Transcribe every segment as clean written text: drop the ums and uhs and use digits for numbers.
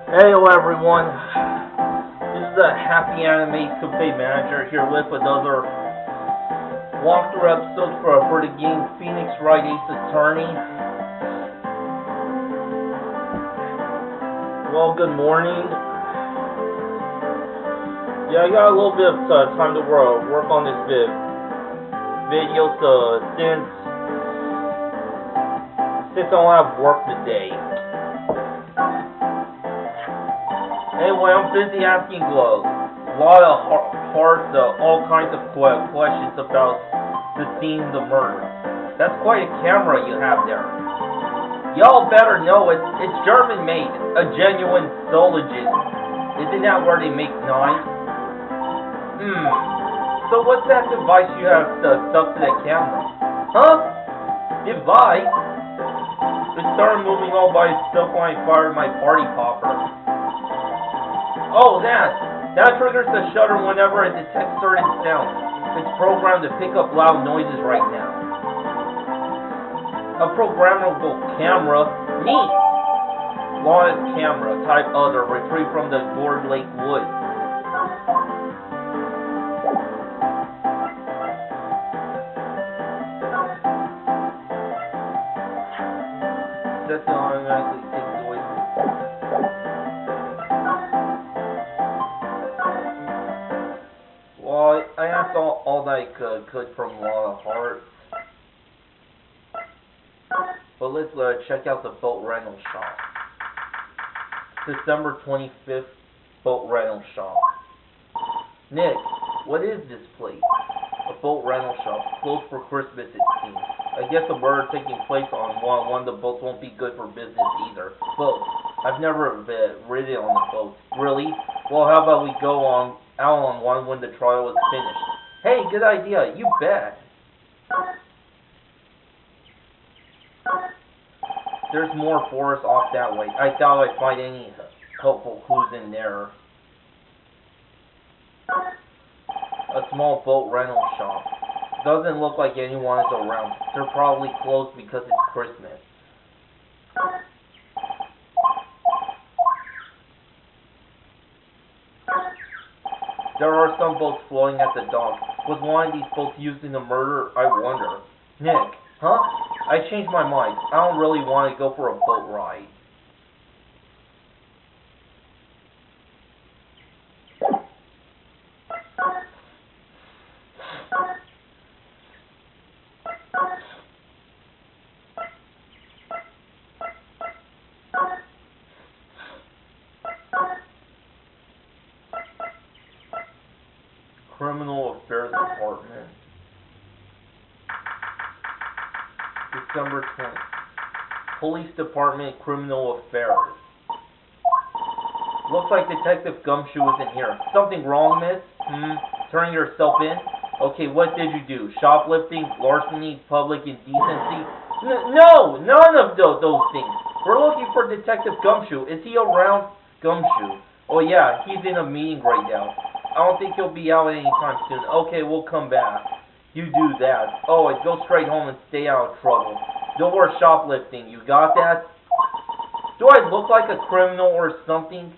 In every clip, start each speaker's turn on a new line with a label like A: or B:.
A: Hello everyone, this is the HappyAnimaidCafeManager here with another walkthrough episode for the game Phoenix Wright Ace Attorney. Well, good morning. Yeah, I got a little bit of time to work on this video, so since I don't have work today. Anyway, I'm busy asking a lot of hearts, all kinds of questions about the scene of the murder. That's quite a camera you have there. Y'all better know it's German made, a genuine Sologist. Isn't that where they make knives? So what's that device you have stuck to that camera? Huh? Device? It started moving all by itself when I fired my party popper. Oh, that triggers the shutter whenever it detects certain sounds. It's programmed to pick up loud noises right now. A programmable camera? Neat! Launch camera, type other, retrieved from the Gourd Lake Woods. That's automatically takes away from Well, I asked all that I could from a lot of hearts. But let's check out the boat rental shop. December 25th, boat rental shop. Nick, what is this place? A boat rental shop. Closed for Christmas, it seems. I guess the murder taking place on one of the boats won't be good for business either. Boats. I've never ridden on a boat. Really? Well, how about we go out on one when the trial is finished? Hey, good idea. You bet. There's more forest off that way. I doubt I'd find any helpful clues in there. A small boat rental shop. Doesn't look like anyone is around. They're probably closed because it's Christmas. There are some boats floating at the dock. Was one of these boats used in the murder? I wonder. Nick, huh? I changed my mind. I don't really want to go for a boat ride. Criminal Affairs Department. December 20th. Police Department, Criminal Affairs. Looks like Detective Gumshoe isn't here. Something wrong, miss? Turning yourself in? Okay, what did you do? Shoplifting, larceny, public indecency? No, none of those things. We're looking for Detective Gumshoe. Is he around? Gumshoe. Oh yeah, he's in a meeting right now. I don't think he'll be out anytime soon. Okay, we'll come back. You do that. Oh, and go straight home and stay out of trouble. No more shoplifting. You got that? Do I look like a criminal or something?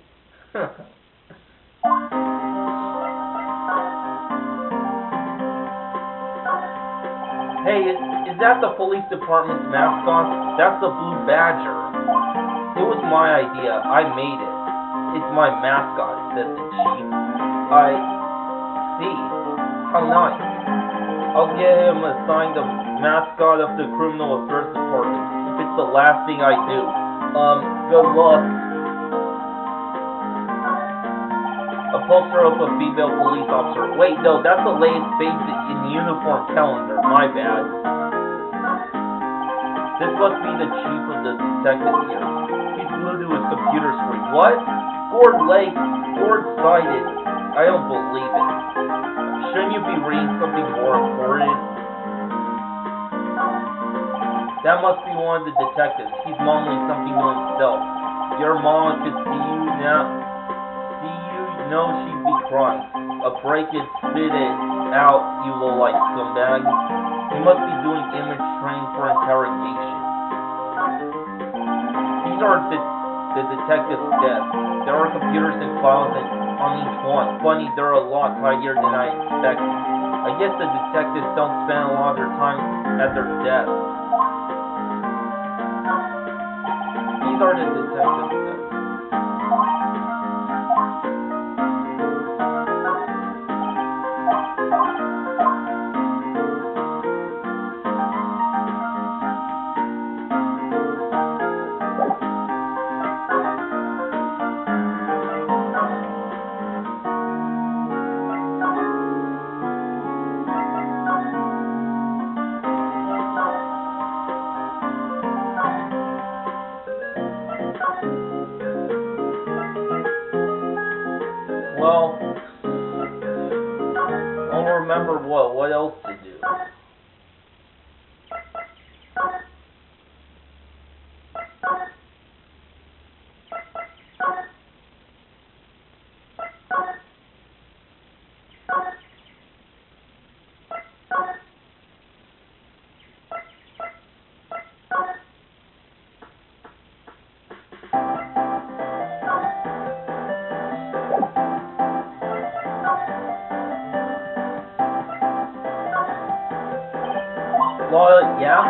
A: Hey, is that the police department's mascot? That's the Blue Badger. It was my idea. I made it. It's my mascot, said the chief. I see. How nice. I'll get him assigned the mascot of the Criminal Affairs Department if it's the last thing I do. Good luck. A poster of a female police officer. Wait, no, that's the latest Babes in Uniform calendar. My bad. This must be the chief of the detectives here. He's glued to his computer screen. What? Gourd Lake. Gourd-sighted. I don't believe it. Shouldn't you be reading something more important? That must be one of the detectives. He's mumbling something to himself. Your mom could see you now. See you know she'd be crying. A break it, spit it out, you low-life scumbag. He must be doing image training for interrogation. These are the detective's desk. There are computers and files on each one. Funny, they're a lot tidier than I expected. I guess the detectives don't spend a lot of their time at their desks. These are the detectives' desks. Well, I'll remember what else to do. Well, yeah?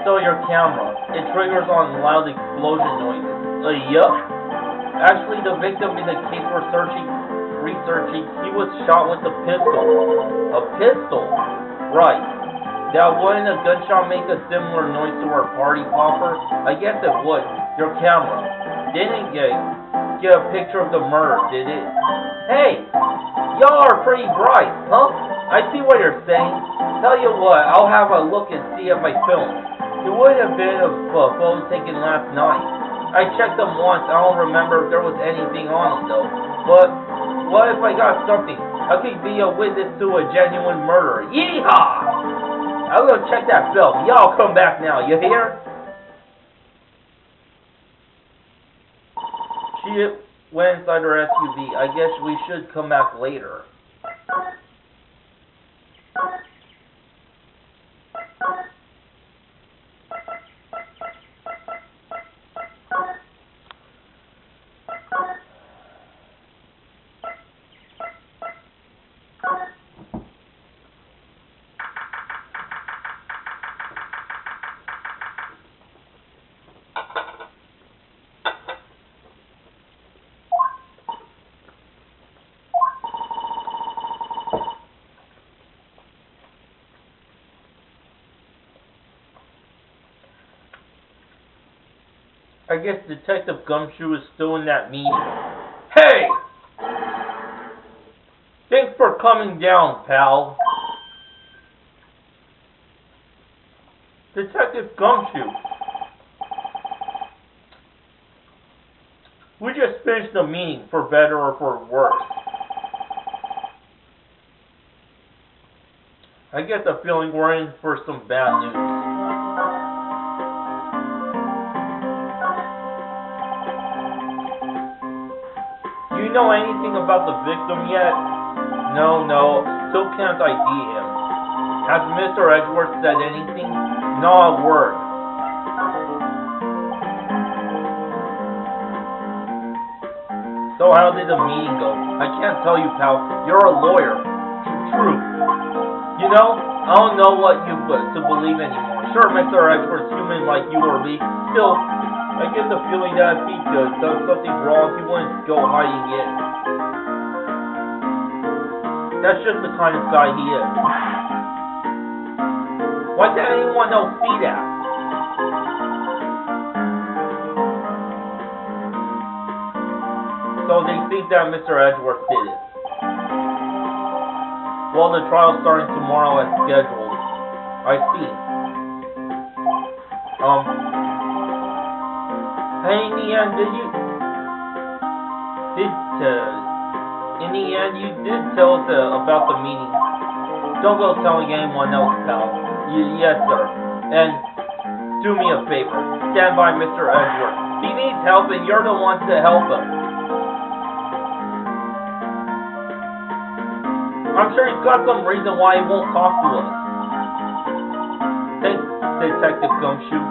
A: So your camera. It triggers on loud explosion noises. Yup. Actually, the victim in the case we're researching, he was shot with a pistol. A pistol? Right. Now, wouldn't a gunshot make a similar noise to our party popper? I guess it would. Your camera. Didn't get a picture of the murder, did it? Hey! Y'all are pretty bright, huh? I see what you're saying. Tell you what, I'll have a look and see if I filmed. It would have been a photo taken last night. I checked them once. I don't remember if there was anything on them though. But what if I got something? I could be a witness to a genuine murder. Yeehaw! I'll go check that film. Y'all come back now. You hear? She went inside her SUV. I guess we should come back later. I guess Detective Gumshoe is still in that meeting. Hey! Thanks for coming down, pal. Detective Gumshoe. We just finished the meeting, for better or for worse. I get the feeling we're in for some bad news. Do you know anything about the victim yet? No, still can't ID him. Has Mr. Edgeworth said anything? Not a word. So how did the meeting go? I can't tell you, pal. You're a lawyer. True. You know, I don't know what to believe anymore. Sure, Mr. Edgeworth's human like you or me. Still, I get the feeling that if he done something wrong, he wouldn't go hiding it. That's just the kind of guy he is. Why can't anyone else see that? So they think that Mr. Edgeworth did it. Well, the trial's starting tomorrow as scheduled. I see. Hey, in the end, you did tell us about the meeting. Don't go telling anyone else, pal. Yes, sir. And do me a favor. Stand by Mr. Edgeworth. He needs help, and you're the ones to help him. I'm sure he's got some reason why he won't talk to us. Thanks, Detective Gumshoe.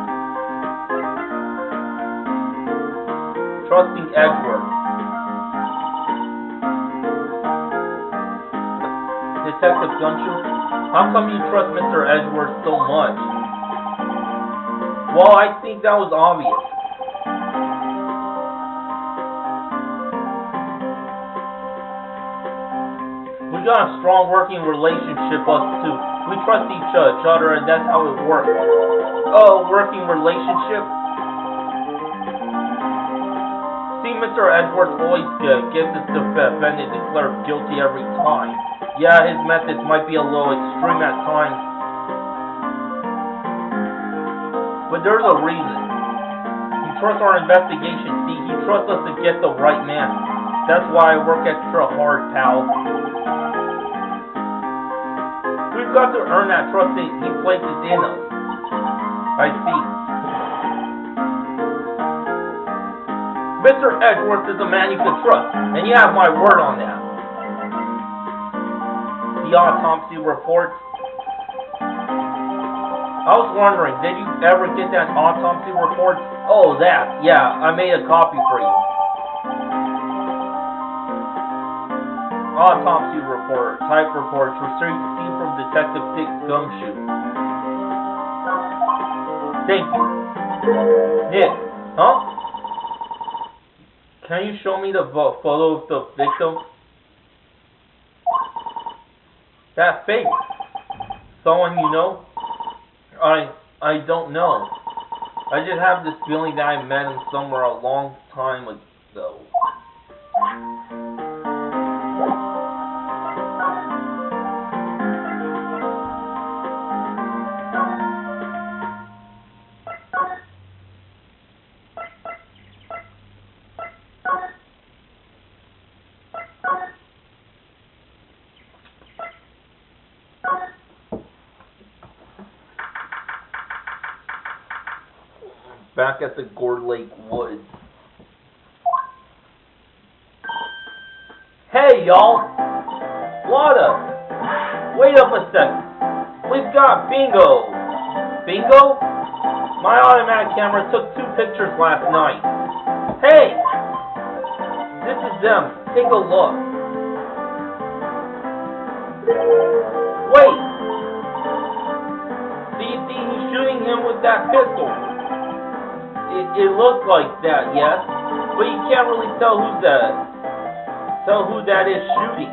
A: trusting Edgeworth. Detective Gumshoe, how come you trust Mr. Edgeworth so much? Well, I think that was obvious. We got a strong working relationship, us two. We trust each other, and that's how it works. Oh, working relationship? See, Mr. Edgeworth always gets his defendant declared guilty every time. Yeah, his methods might be a little extreme at times, but there's a reason. He trusts our investigation, see? He trusts us to get the right man. That's why I work extra hard, pal. We've got to earn that trust that he places in us. I see. Mr. Edgeworth is a man you can trust, and you have my word on that. The autopsy reports. I was wondering, did you ever get that autopsy report? Oh, that. Yeah, I made a copy for you. Autopsy report. Type reports received from Detective Dick Gumshoe. Thank you. Nick, huh? Can you show me the photo of the victim? That face. Someone you know? I don't know. I just have this feeling that I met him somewhere a long time ago. Back at the Gourd Lake Woods. Hey, y'all! Lotta! Wait up a second. We've got bingo! Bingo? My automatic camera took 2 pictures last night. Hey! This is them. Take a look. Wait! Do you see who's shooting him with that pistol? It looks like that, yes, but you can't really tell who that is shooting.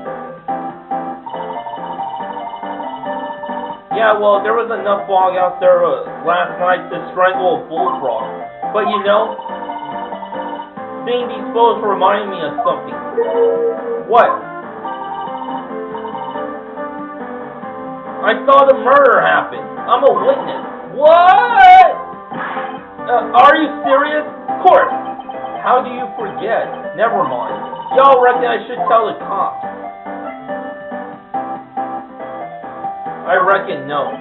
A: Yeah, well, there was enough fog out there last night to strangle a bullfrog. But you know, seeing these photos reminded me of something. What? I saw the murder happen. I'm a witness. What? Are you serious? Of course. How do you forget? Never mind. Y'all reckon I should tell the cops? I reckon no.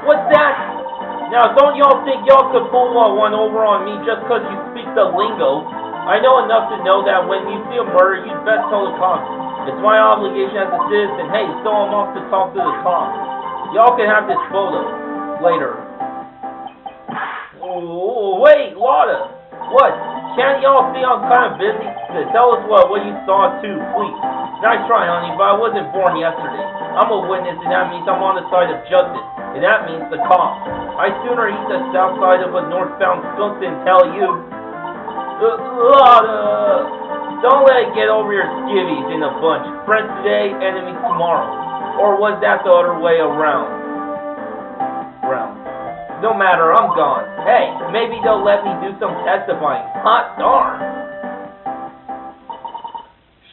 A: What's that? Now, don't y'all think y'all could pull one over on me just because you speak the lingo? I know enough to know that when you see a murder, you'd best tell the cops. It's my obligation as a citizen. Hey, so I'm off to talk to the cops. Y'all can have this photo later. Oh, wait, Lotta. What? Can't y'all see I'm kind of busy? Tell us what you saw too, please. Nice try, honey, but I wasn't born yesterday. I'm a witness, and that means I'm on the side of justice. And that means the cops. I'd sooner eat the south side of a northbound skunk than tell you. Lotta! Don't let it get over your skivvies in a bunch. Friends today, enemies tomorrow. Or was that the other way around? No matter, I'm gone. Hey, maybe they'll let me do some testifying. Hot darn.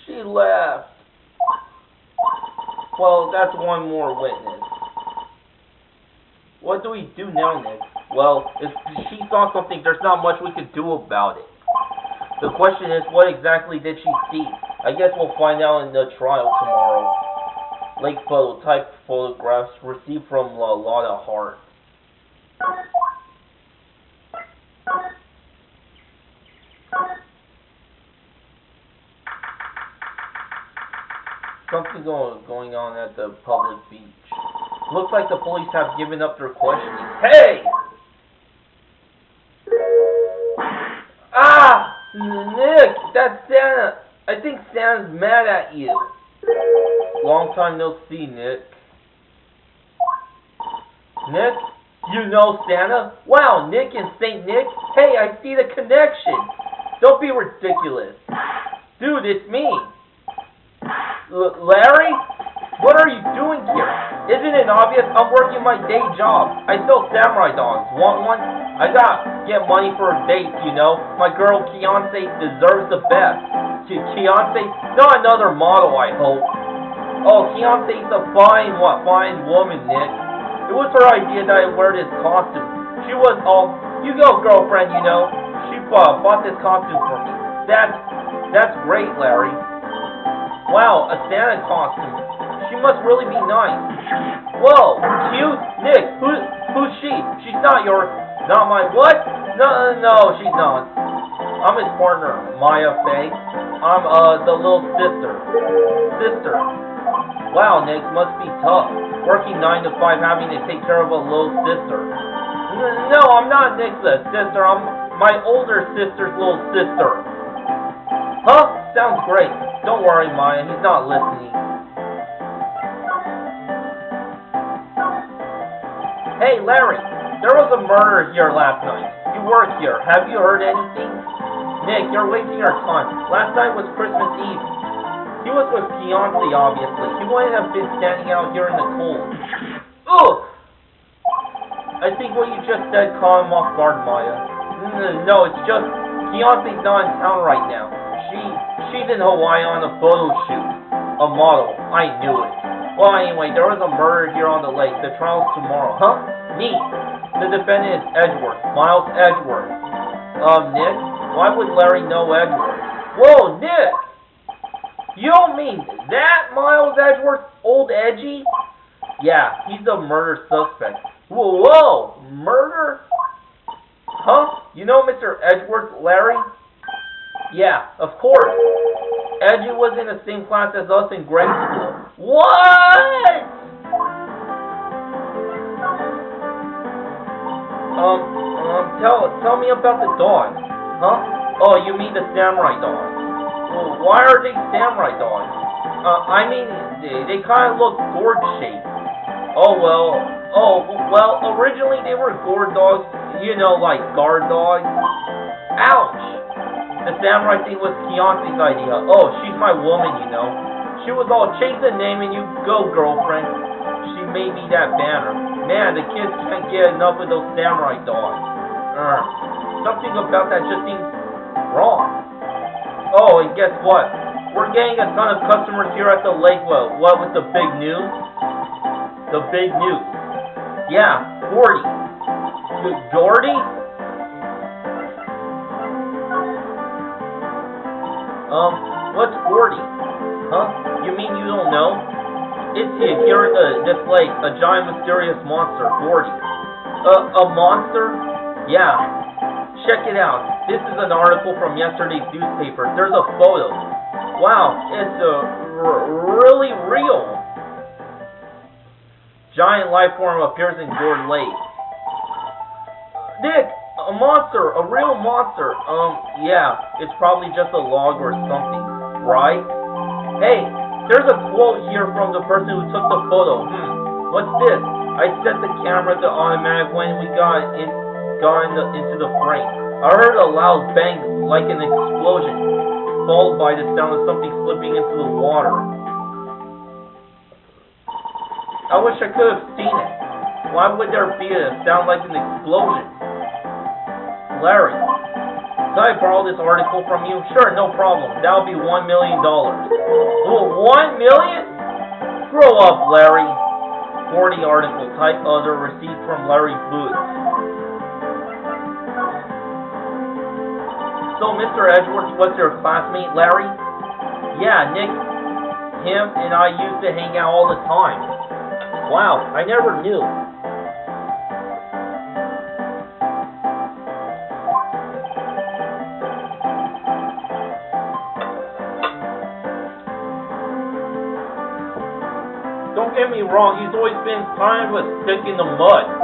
A: She left. Well, that's one more witness. What do we do now, Nick? Well, if she saw something, there's not much we could do about it. The question is, what exactly did she see? I guess we'll find out in the trial tomorrow. Lake photo, type photographs received from Lotta Hart. Something going on at the public beach. Looks like the police have given up their questioning. Hey! Ah! Nick, that's Santa. I think Santa's mad at you. Long time no see, Nick. Nick? You know Santa? Wow, Nick and Saint Nick? Hey, I see the connection. Don't be ridiculous. Dude, it's me. Larry? What are you doing here? Isn't it obvious? I'm working my day job. I sell samurai dogs. Want one? I gotta get money for a date, you know. My girl Fiance deserves the best. Fiance? Not another model, I hope. Oh, Fiance's a fine woman, Nick. It was her idea that I wear this costume. She was all, you go, girlfriend, you know. She bought this costume for me. That's great, Larry. Wow, a Santa costume. She must really be nice. Whoa, cute? Nick, who's she? She's not my what? No, she's not. I'm his partner, Maya Faye. I'm, the little sister. Wow, Nick, must be tough. Working 9 to 5, having to take care of a little sister. No, I'm not Nick's sister. I'm my older sister's little sister. Huh? Sounds great. Don't worry, Maya. He's not listening. Hey, Larry. There was a murder here last night. You work here. Have you heard anything? Nick, you're wasting our time. Last night was Christmas Eve. He was with Fiance, obviously. He wouldn't have been standing out here in the cold. Ugh! I think what you just said caught him off guard, Maya. No, it's just Fiance's not in town right now. She's in Hawaii on a photo shoot. A model. I knew it. Well, anyway, there was a murder here on the lake. The trial's tomorrow. Huh? Neat. The defendant is Edgeworth. Miles Edgeworth. Nick? Why would Larry know Edgeworth? Whoa, Nick! You don't mean that Miles Edgeworth? Old Edgy? Yeah, he's the murder suspect. Whoa! Murder? Huh? You know Mr. Edgeworth, Larry? Yeah, of course. Edgy was in the same class as us in grade school. What? Tell me about the dogs. Huh? Oh, you mean the samurai dogs. Well, why are they samurai dogs? I mean, they kind of look gourd-shaped. Oh, well, originally they were gourd dogs, you know, like guard dogs. Ouch! The samurai thing was Fiance's idea. Oh, she's my woman, you know. She was all, change the name and you go, girlfriend. She made me that banner. Man, the kids can't get enough of those samurai dogs. Something about that just seems wrong. Oh, and guess what? We're getting a ton of customers here at the lake. Well, what with the big news? The big news. Yeah, Gordy. Gordy? What's Gordy? Huh? You mean you don't know? It's here in this lake, a giant mysterious monster, Gordy. A monster? Yeah. Check it out. This is an article from yesterday's newspaper. There's a photo. Wow, it's really real. Giant life form appears in Gourd Lake. Nick, a monster, a real monster. Yeah, it's probably just a log or something, right? Hey, there's a quote here from the person who took the photo. What's this? I set the camera to automatic when we got into the frame. I heard a loud bang like an explosion, followed by the sound of something slipping into the water. I wish I could have seen it. Why would there be a sound like an explosion? Larry, can I borrow this article from you? Sure, no problem. That'll be $1 million. Oh, $1 million? Grow up, Larry. 40 article, type other, received from Larry Booth. So, Mr. Edgeworth was your classmate, Larry? Yeah, Nick, him, and I used to hang out all the time. Wow, I never knew. Don't get me wrong, he's always been kind of a stick in the mud.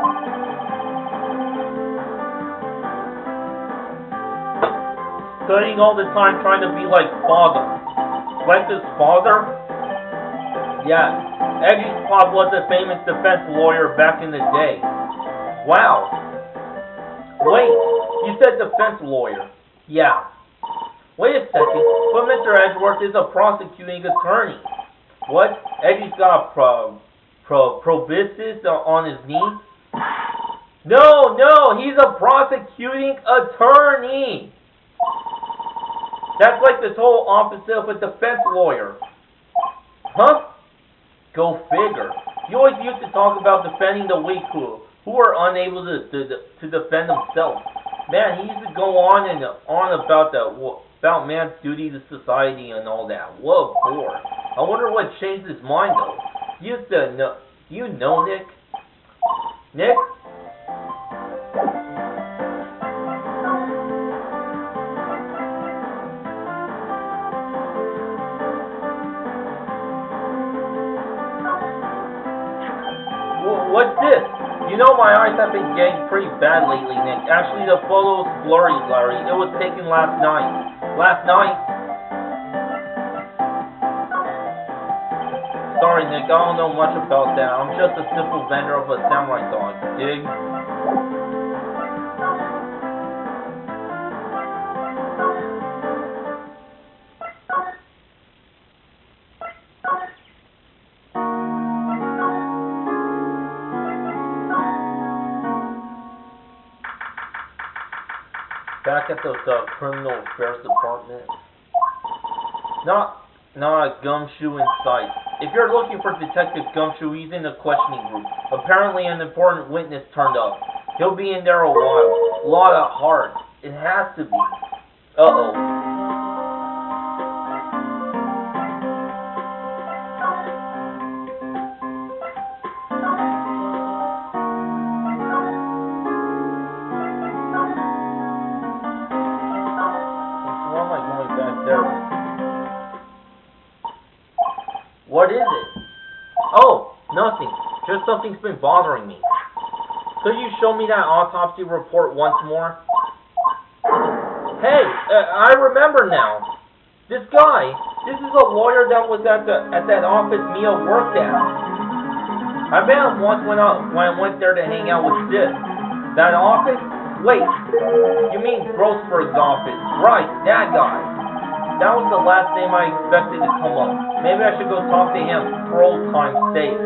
A: Studying all the time, trying to be like father. Like his father? Yeah. Eddie's pop was a famous defense lawyer back in the day. Wow. Wait, you said defense lawyer. Yeah. Wait a second, but Mr. Edgeworth is a prosecuting attorney. What? Eddie's got proboscis on his knee? No, he's a prosecuting attorney. That's like the total opposite of a defense lawyer. Huh? Go figure. You always used to talk about defending the weak who are unable to defend themselves. Man, he used to go on and on about man's duty to society and all that. What a bore. I wonder what changed his mind though. You know, Nick? Nick? What's this? You know my eyes have been getting pretty bad lately, Nick. Actually, the photo's blurry, Larry. It was taken last night. Last night? Sorry, Nick. I don't know much about that. I'm just a simple vendor of a samurai dog. Dig? Back at the criminal affairs department. Not a Gumshoe in sight. If you're looking for Detective Gumshoe, he's in the questioning group. Apparently an important witness turned up. He'll be in there a while. A lot of heart. It has to be. Uh-oh. What is it? Oh, nothing. Just something's been bothering me. Could you show me that autopsy report once more? Hey, I remember now. This is a lawyer that was at that office Mia worked at. I met him once when I went there to hang out with Sid. That office? Wait, you mean Grossberg's office. Right, that guy. That was the last name I expected to come up. Maybe I should go talk to him for old time's sake.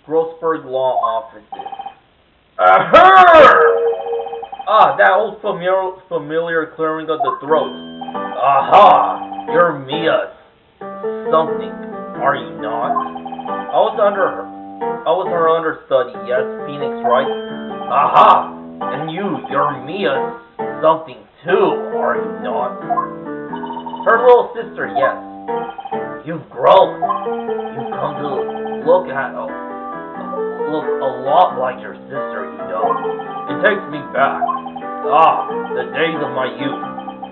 A: Grossberg Law Offices. Ah, that old familiar clearing of the throat. Aha! You're Mia something, are you not? I was her understudy, yes, Phoenix, right? Aha! And you're Mia something too, are you not? Her little sister, yes. You've grown. You've come to look a lot like your sister, you know. It takes me back. Ah, the days of my youth.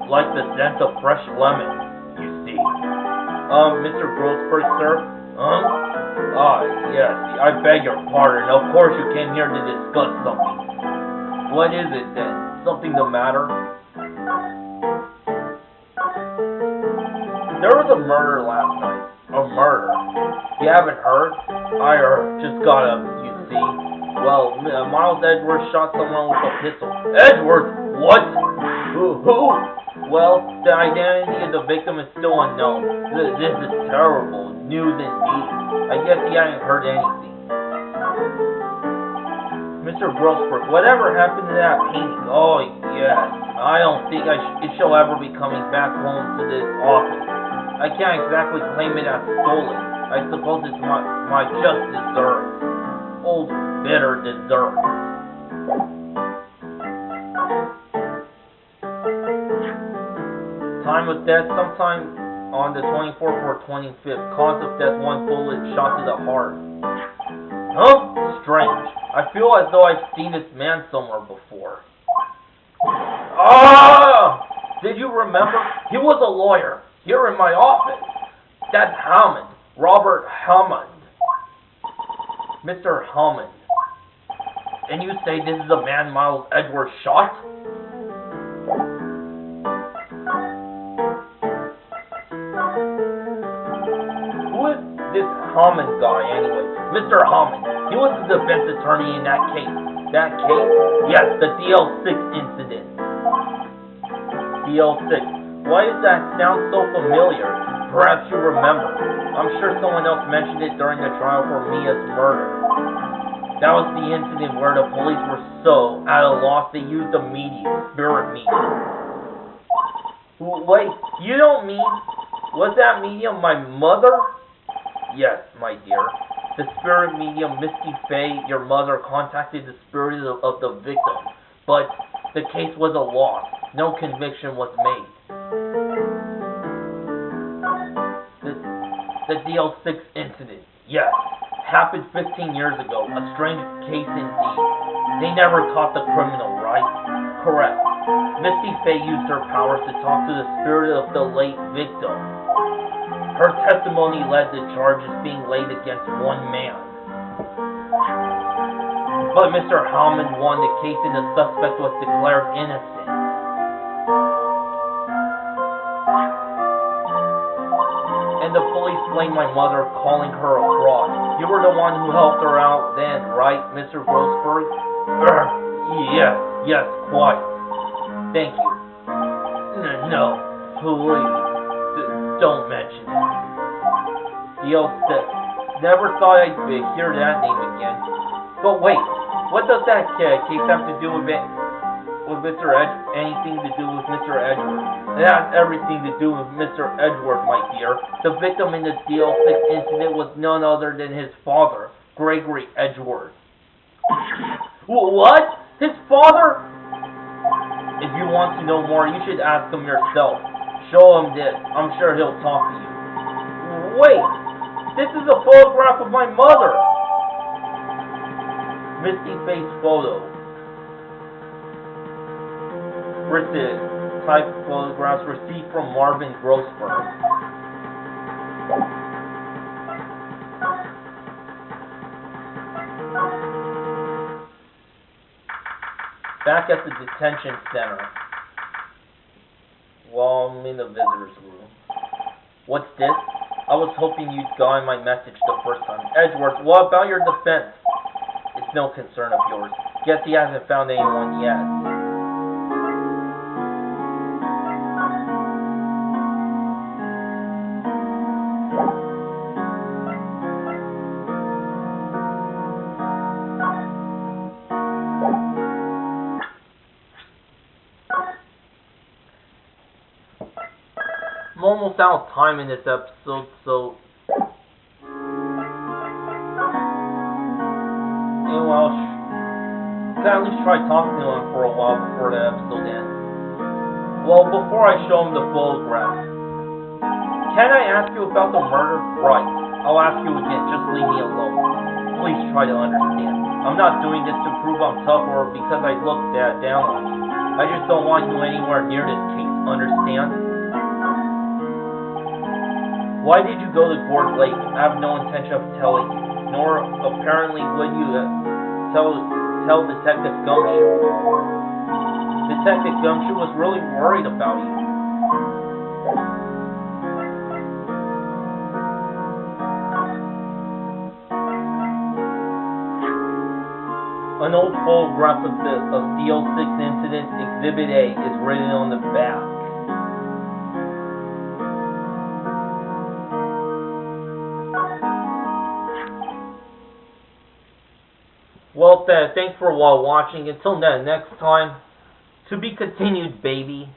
A: Like the scent of fresh lemon, you see. Mr. Grossberg, sir? Ah, yes, I beg your pardon. Of course you came here to discuss something. What is it then? Something the matter? There was a murder last night. A murder. You haven't heard? I just got up, you see. Well, Miles Edgeworth shot someone with a pistol. Edgeworth? What? Who? Well, the identity of the victim is still unknown. This is terrible. News indeed. I guess he hadn't heard anything. Mr. Grossberg, whatever happened to that painting? Oh, yes. I don't think it shall ever be coming back home to this office. I can't exactly claim it as stolen. I suppose it's my just deserts. Old, bitter deserts. Time of death, sometime on the 24th or 25th. Cause of death, one bullet shot to the heart. Huh? Strange. I feel as though I've seen this man somewhere before. Ah! Did you remember? He was a lawyer here in my office. That's Hammond. Robert Hammond. Mr. Hammond. And you say this is the man Miles Edgeworth shot? Who is this Hammond guy anyway? Mr. Hammond. He was the defense attorney in that case. That case? Yes, the DL6 incident. DL6. Why does that sound so familiar? Perhaps you remember. I'm sure someone else mentioned it during the trial for Mia's murder. That was the incident where the police were so at a loss they used the spirit medium. Wait, you don't mean... Was that medium my mother? Yes, my dear. The spirit medium, Misty Fey, your mother, contacted the spirit of the victim, but the case was a loss. No conviction was made. The DL6 incident, yes, happened 15 years ago. A strange case indeed. They never caught the criminal, right? Correct. Misty Fey used her powers to talk to the spirit of the late victim. Her testimony led to charges being laid against one man. But Mr. Hammond won the case and the suspect was declared innocent. And the police blamed my mother, calling her a fraud. You were the one who helped her out then, right, Mr. Grossberg? Yes, quite. Thank you. No, please. Don't mention it. DL6. Never thought I'd hear that name again. But wait, what does that case have to do with Mr. Anything to do with Mr. Edgeworth? It has everything to do with Mr. Edgeworth, my dear. The victim in the DL6 incident was none other than his father, Gregory Edgeworth. What? His father? If you want to know more, you should ask him yourself. Show him this. I'm sure he'll talk to you. Wait! This is a photograph of my mother! Misty Face photo. Printed. Type photographs received from Marvin Grossberg. Back at the detention center. Well, I'm in the visitor's room. What's this? I was hoping you'd got my message the first time. Edgeworth, what about your defense? It's no concern of yours. Guess he hasn't found anyone yet. I'm almost out of time in this episode, so anyway, I'll at least try talking to him for a while before the episode ends. Well, before I show him the photograph, can I ask you about the murder? Right. I'll ask you again, just leave me alone. Please try to understand. I'm not doing this to prove I'm tough or because I look down on you. I just don't want you anywhere near this case, understand? Why did you go to Gord Lake? I have no intention of telling you, nor apparently would you tell Detective Gumshoe. Detective Gumshoe was really worried about you. An old photograph of DL6 incident, Exhibit A, is written on the back. Well, thanks for watching. Until then, next time, to be continued, baby.